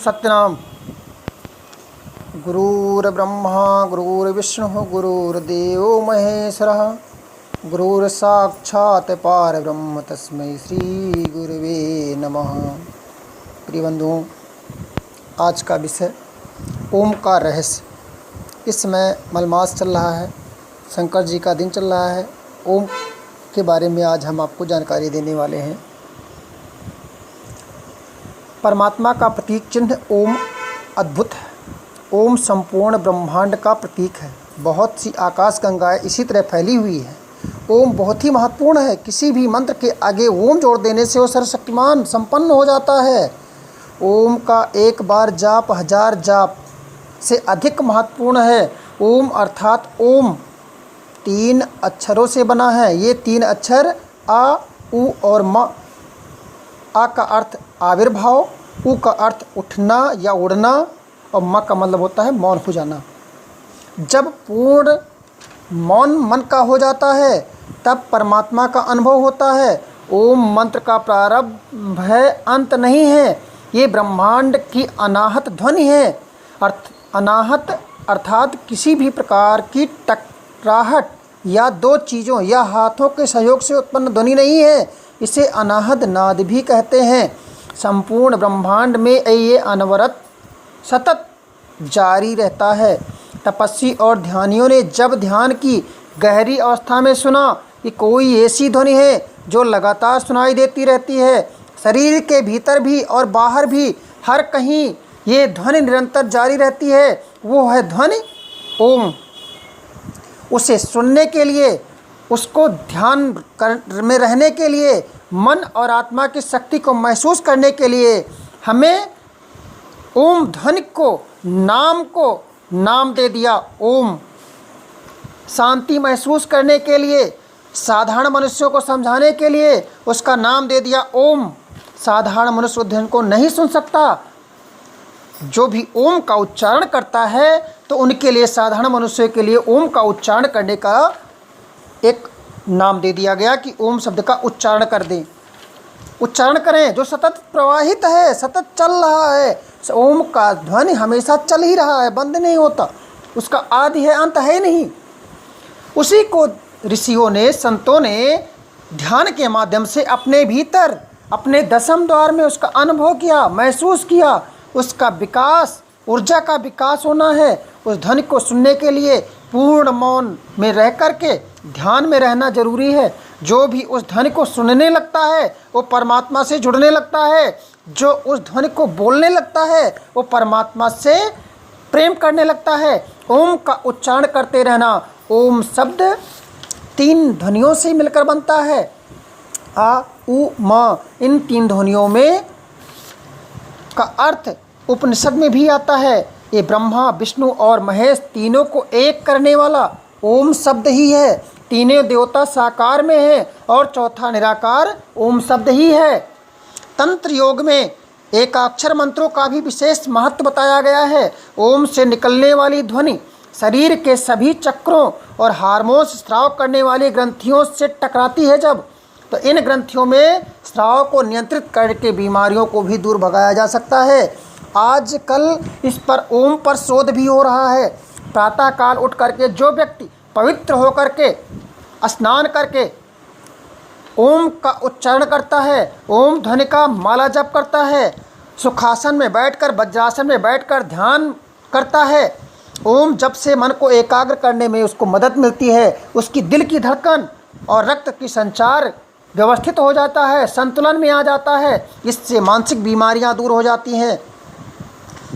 सत्यनाम। गुरुर्ब्रह्मा गुरुर्विष्णु गुरुर्देवो महेश्वरः गुरुर्साक्षात् परब्रह्म तस्मै श्री गुरुवे नमः। प्रिय बंधुओं, आज का विषय ओम का रहस्य। इस समय मलमास चल रहा है, शंकर जी का दिन चल रहा है। ओम के बारे में आज हम आपको जानकारी देने वाले हैं। परमात्मा का प्रतीक चिन्ह ओम अद्भुत है। ओम संपूर्ण ब्रह्मांड का प्रतीक है। बहुत सी आकाश गंगाएं इसी तरह फैली हुई है। ओम बहुत ही महत्वपूर्ण है। किसी भी मंत्र के आगे ओम जोड़ देने से वो सर्वशक्तिमान संपन्न हो जाता है। ओम का एक बार जाप 1000 जाप से अधिक महत्वपूर्ण है। ओम अर्थात ओम 3 अक्षरों से बना है। ये 3 अक्षर आ, उ और म। आ का अर्थ आविर्भाव, उ का अर्थ उठना या उड़ना और म का मतलब होता है मौन हो जाना। जब पूर्ण मौन मन का हो जाता है तब परमात्मा का अनुभव होता है। ओम मंत्र का प्रारंभ है, अंत नहीं है। ये ब्रह्मांड की अनाहत ध्वनि है। अनाहत अर्थात किसी भी प्रकार की टकराहट या 2 चीज़ों या हाथों के सहयोग से उत्पन्न ध्वनि नहीं है। इसे अनाहत नाद भी कहते हैं। संपूर्ण ब्रह्मांड में ये अनवरत सतत जारी रहता है। तपस्वी और ध्यानियों ने जब ध्यान की गहरी अवस्था में सुना कि कोई ऐसी ध्वनि है जो लगातार सुनाई देती रहती है, शरीर के भीतर भी और बाहर भी हर कहीं ये ध्वनि निरंतर जारी रहती है, वो है ध्वनि ओम। उसे सुनने के लिए, उसको ध्यान में रहने के लिए, मन और आत्मा की शक्ति को महसूस करने के लिए हमें ओम ध्वनि को नाम दे दिया ओम। शांति महसूस करने के लिए, साधारण मनुष्यों को समझाने के लिए उसका नाम दे दिया ओम। साधारण मनुष्य ध्वनि को नहीं सुन सकता। जो भी ओम का उच्चारण करता है तो उनके लिए, साधारण मनुष्य के लिए ओम का उच्चारण करने का एक नाम दे दिया गया कि ओम शब्द का उच्चारण कर दें, उच्चारण करें। जो सतत प्रवाहित है, सतत चल रहा है। ओम का ध्वनि हमेशा चल ही रहा है, बंद नहीं होता। उसका आदि है, अंत है नहीं। उसी को ऋषियों ने, संतों ने ध्यान के माध्यम से अपने भीतर, अपने दशम द्वार में उसका अनुभव किया, महसूस किया। उसका विकास, ऊर्जा का विकास होना है। उस ध्वनि को सुनने के लिए पूर्ण मौन में रह कर के ध्यान में रहना जरूरी है। जो भी उस ध्वनि को सुनने लगता है वो परमात्मा से जुड़ने लगता है। जो उस ध्वनि को बोलने लगता है वो परमात्मा से प्रेम करने लगता है। ओम का उच्चारण करते रहना। ओम शब्द 3 ध्वनियों से मिलकर बनता है, आ, उ, म। इन 3 ध्वनियों में का अर्थ उपनिषद में भी आता है। ये ब्रह्मा, विष्णु और महेश तीनों को एक करने वाला ओम शब्द ही है। तीनों देवता साकार में है और चौथा निराकार ओम शब्द ही है। तंत्र योग में एकाक्षर मंत्रों का भी विशेष महत्व बताया गया है। ओम से निकलने वाली ध्वनि शरीर के सभी चक्रों और हार्मोन्स स्राव करने वाली ग्रंथियों से टकराती है जब, तो इन ग्रंथियों में स्राव को नियंत्रित करके बीमारियों को भी दूर भगाया जा सकता है। आजकल इस पर ओम पर शोध भी हो रहा है। प्रातःकाल उठ करके जो व्यक्ति पवित्र होकर के स्नान करके ओम का उच्चारण करता है, ओम ध्वनि का माला जप करता है, सुखासन में बैठकर, वज्रासन में बैठकर ध्यान करता है, ओम जप से मन को एकाग्र करने में उसको मदद मिलती है। उसकी दिल की धड़कन और रक्त की संचार व्यवस्थित हो जाता है, संतुलन में आ जाता है। इससे मानसिक बीमारियां दूर हो जाती हैं,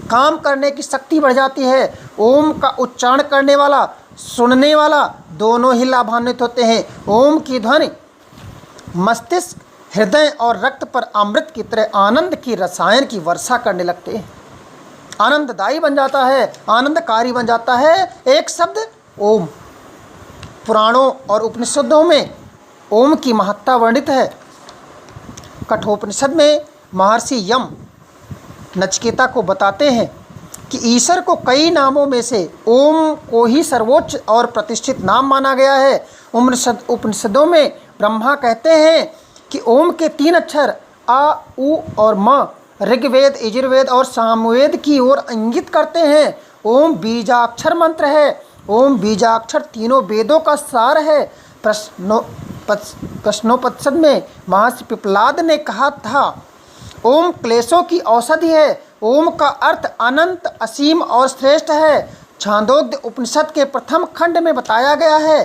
काम करने की शक्ति बढ़ जाती है। ओम का उच्चारण करने वाला, सुनने वाला दोनों ही लाभान्वित होते हैं। ओम की ध्वनि मस्तिष्क, हृदय और रक्त पर अमृत की तरह आनंद की रसायन की वर्षा करने लगते हैं। आनंददायी बन जाता है, आनंदकारी बन जाता है एक शब्द ओम। पुराणों और उपनिषदों में ओम की महत्ता वर्णित है। कठोपनिषद में महर्षि यम नचिकेता को बताते हैं कि ईश्वर को कई नामों में से ओम को ही सर्वोच्च और प्रतिष्ठित नाम माना गया है। उपनिषदों में ब्रह्मा कहते हैं कि ओम के 3 अक्षर आ, उ और म ऋग्वेद, यजुर्वेद और सामवेद की ओर इंगित करते हैं। ओम बीजाक्षर मंत्र है। ओम बीजाक्षर तीनों वेदों का सार है। प्रश्नोपनिषद में महर्षि पिप्पलाद ने कहा था, ओम क्लेशों की औषधि है। ओम का अर्थ अनंत, असीम और श्रेष्ठ है। छांदोग्य उपनिषद के प्रथम खंड में बताया गया है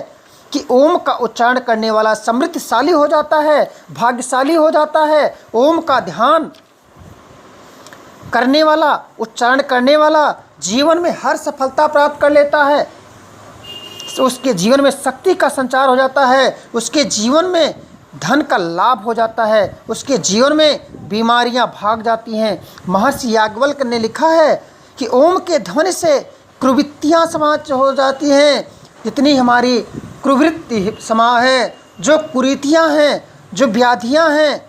कि ओम का उच्चारण करने वाला समृद्धशाली हो जाता है, भाग्यशाली हो जाता है। ओम का ध्यान करने वाला, उच्चारण करने वाला जीवन में हर सफलता प्राप्त कर लेता है। उसके जीवन में शक्ति का संचार हो जाता है, उसके जीवन में धन का लाभ हो जाता है, उसके जीवन में बीमारियां भाग जाती हैं। महर्षि याज्ञवल्क्य ने लिखा है कि ओम के ध्वनि से कुवृत्तियां समाप्त हो जाती हैं। जितनी हमारी कुवृत्ति समा है, जो कुरीतियां हैं, जो व्याधियां हैं,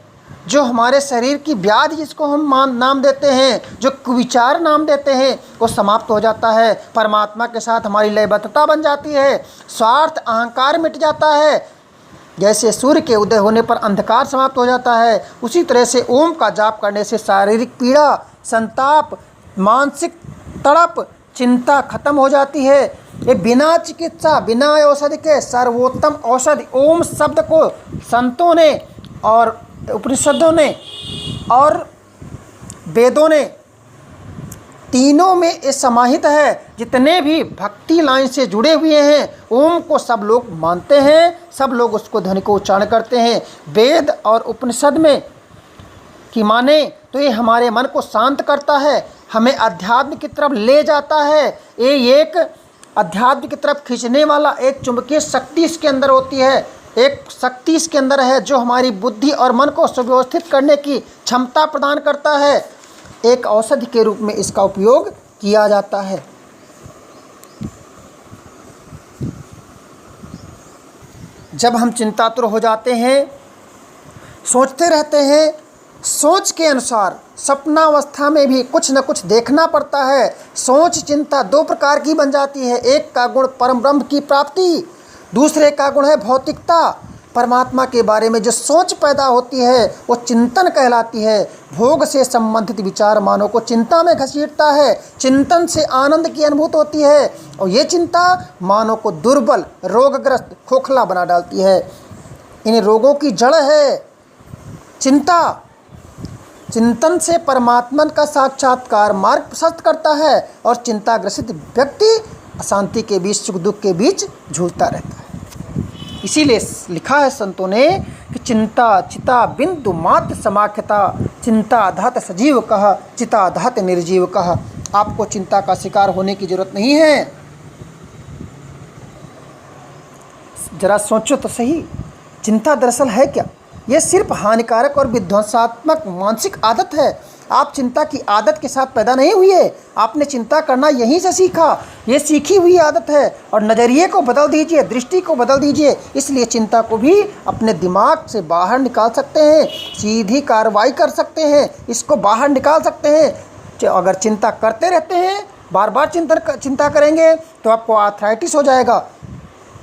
जो हमारे शरीर की व्याधि जिसको हम नाम देते हैं, जो कुविचार नाम देते हैं, वो समाप्त हो जाता है। परमात्मा के साथ हमारी लयबद्धता बन जाती है, स्वार्थ अहंकार मिट जाता है। जैसे सूर्य के उदय होने पर अंधकार समाप्त हो जाता है, उसी तरह से ओम का जाप करने से शारीरिक पीड़ा, संताप, मानसिक तड़प, चिंता खत्म हो जाती है। ये बिना चिकित्सा, बिना औषधि के सर्वोत्तम औषधि ओम शब्द को संतों ने और उपनिषदों ने और वेदों ने तीनों में ये समाहित है। जितने भी भक्ति लाइन से जुड़े हुए हैं, ओम को सब लोग मानते हैं, सब लोग उसको ध्वनि को उच्चारण करते हैं। वेद और उपनिषद में कि माने तो ये हमारे मन को शांत करता है, हमें अध्यात्म की तरफ ले जाता है। ये एक अध्यात्म की तरफ खींचने वाला एक चुंबकीय शक्ति इसके अंदर होती है, एक शक्ति इसके अंदर है जो हमारी बुद्धि और मन को सुव्यवस्थित करने की क्षमता प्रदान करता है। एक औषधि के रूप में इसका उपयोग किया जाता है। जब हम चिंतातुर हो जाते हैं, सोचते रहते हैं, सोच के अनुसार सपनावस्था में भी कुछ न कुछ देखना पड़ता है। सोच चिंता दो प्रकार की बन जाती है। एक का गुण परम ब्रह्म की प्राप्ति, दूसरे का गुण है भौतिकता। परमात्मा के बारे में जो सोच पैदा होती है वो चिंतन कहलाती है। भोग से संबंधित विचार मानव को चिंता में घसीटता है। चिंतन से आनंद की अनुभूति होती है और ये चिंता मानव को दुर्बल, रोगग्रस्त, खोखला बना डालती है। इन रोगों की जड़ है चिंता। चिंतन से परमात्मा का साक्षात्कार मार्ग प्रशस्त करता है और चिंताग्रसित व्यक्ति अशांति के बीच, सुख दुख के बीच झूलता रहता है। इसीलिए लिखा है संतों ने कि चिंता चिता बिंदु मात्र समाख्यता, चिंता धात सजीव कहा, चिता धात निर्जीव कहा। आपको चिंता का शिकार होने की जरूरत नहीं है। जरा सोचो तो सही, चिंता दरअसल है क्या? ये सिर्फ हानिकारक और विध्वंसात्मक मानसिक आदत है। आप चिंता की आदत के साथ पैदा नहीं हुए, आपने चिंता करना यहीं से सीखा। ये सीखी हुई आदत है और नज़रिए को बदल दीजिए, दृष्टि को बदल दीजिए। इसलिए चिंता को भी अपने दिमाग से बाहर निकाल सकते हैं, सीधी कार्रवाई कर सकते हैं, इसको बाहर निकाल सकते हैं। अगर चिंता करते रहते हैं, बार बार चिंता करेंगे तो आपको आर्थराइटिस हो जाएगा,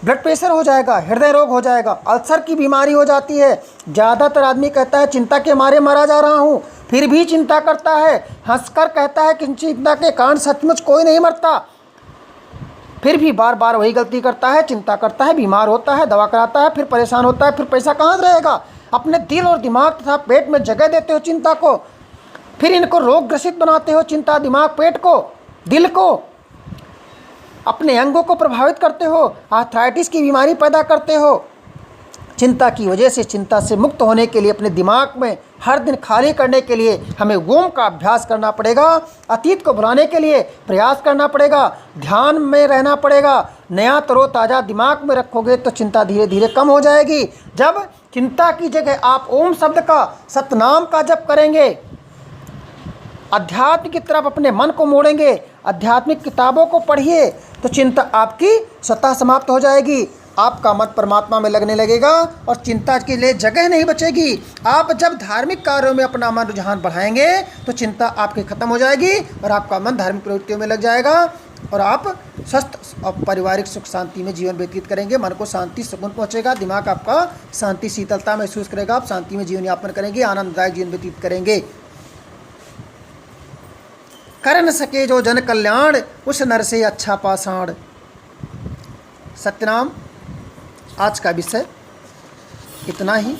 ब्लड प्रेशर हो जाएगा, हृदय रोग हो जाएगा, अल्सर की बीमारी हो जाती है। ज़्यादातर आदमी कहता है चिंता के मारे मरा जा रहा हूँ, फिर भी चिंता करता है, हंसकर कहता है कि चिंता के कारण सचमुच कोई नहीं मरता, फिर भी बार बार वही गलती करता है, चिंता करता है, बीमार होता है, दवा कराता है, फिर परेशान होता है, फिर पैसा कहाँ से रहेगा? अपने दिल और दिमाग तथा पेट में जगह देते हो चिंता को, फिर इनको रोग ग्रसित बनाते हो। चिंता दिमाग, पेट को, दिल को, अपने अंगों को प्रभावित करते हो, आर्थराइटिस की बीमारी पैदा करते हो। चिंता की वजह से, चिंता से मुक्त होने के लिए, अपने दिमाग में हर दिन खाली करने के लिए हमें ओम का अभ्यास करना पड़ेगा। अतीत को भुलाने के लिए प्रयास करना पड़ेगा, ध्यान में रहना पड़ेगा। नया तरोताज़ा दिमाग में रखोगे तो चिंता धीरे धीरे कम हो जाएगी। जब चिंता की जगह आप ओम शब्द का, सतनाम का जप करेंगे, अध्यात्म की तरफ अपने मन को मोड़ेंगे, आध्यात्मिक किताबों को पढ़िए, तो चिंता आपकी स्वतः समाप्त हो जाएगी। आपका मन परमात्मा में लगने लगेगा और चिंता के लिए जगह नहीं बचेगी। आप जब धार्मिक कार्यों में अपना मन रुझान बढ़ाएंगे तो चिंता आपकी खत्म हो जाएगी और आपका मन धार्मिक प्रवृत्तियों में लग जाएगा और आप स्वस्थ और पारिवारिक सुख शांति में जीवन व्यतीत करेंगे। मन को शांति, सुकून पहुँचेगा, दिमाग आपका शांति, शीतलता महसूस करेगा, आप शांति में जीवन यापन करेंगे, आनंददायक जीवन व्यतीत करेंगे। कर न सके जो जन कल्याण, उस नर से अच्छा पाषाण। सत्यनाम आज का विषय इतना ही।